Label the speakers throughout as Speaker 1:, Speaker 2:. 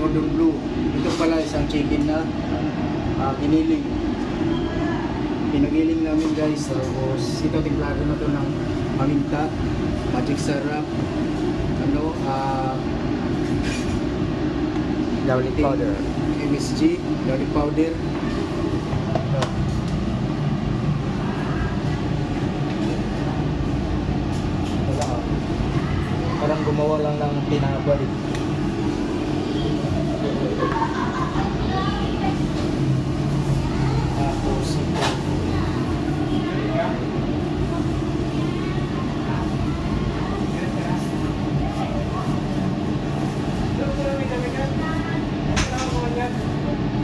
Speaker 1: cordon bleu. Ito pala isang chicken na giniling. Pinagiling namin guys. Tapos ito timplado na to ng paminta, magic syrup,
Speaker 2: Garlic powder.
Speaker 1: MSG, garlic powder.
Speaker 2: Wala ka. Parang gumawa lang ng tinapay.
Speaker 1: Tapos ito.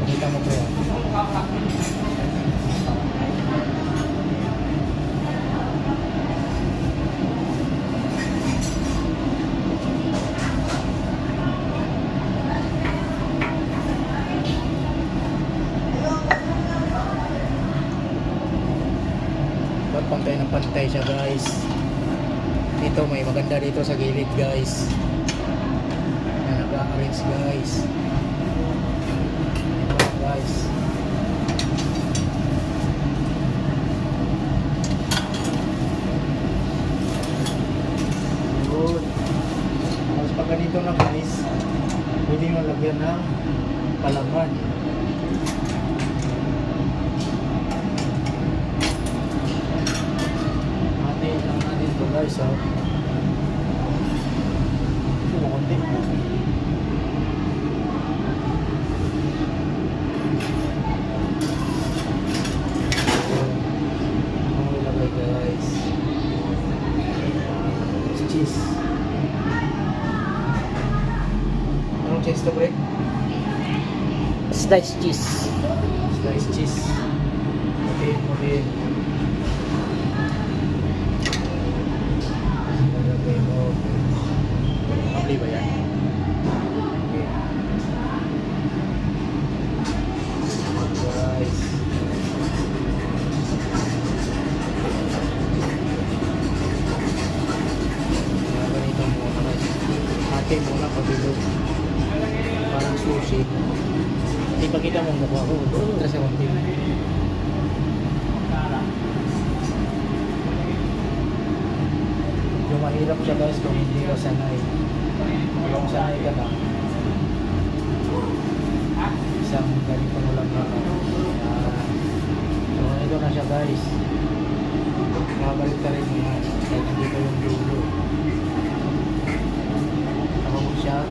Speaker 2: Pakita mo pa yan.
Speaker 1: Dapat pantay ng pantay siya guys. Ito may maganda dito sa gilid guys. Na nag-arrange guys. Ito guys. Good. Tapos pag ganito na guys, pwede mo lagyan ng palaman. Guys, oh. Ito konti. Ano ilagay guys? Cheese. Anong cheese to, pre?
Speaker 2: Sliced cheese.
Speaker 1: Sliced cheese. Okay, okay. Mabli ba yan? Okay. Guys. Ganito muna guys. Hati muna pabilog. Parang sushi. Ipakita mo ang mukha ko. Tres sa konti. Yung mahirap siya guys kung hindi ka sanay. Kung sanay ka na, isang ganito mo lang na. So ito na siya guys. Nakabalik ka rin mo yan. Kahit hindi ko yung dulo.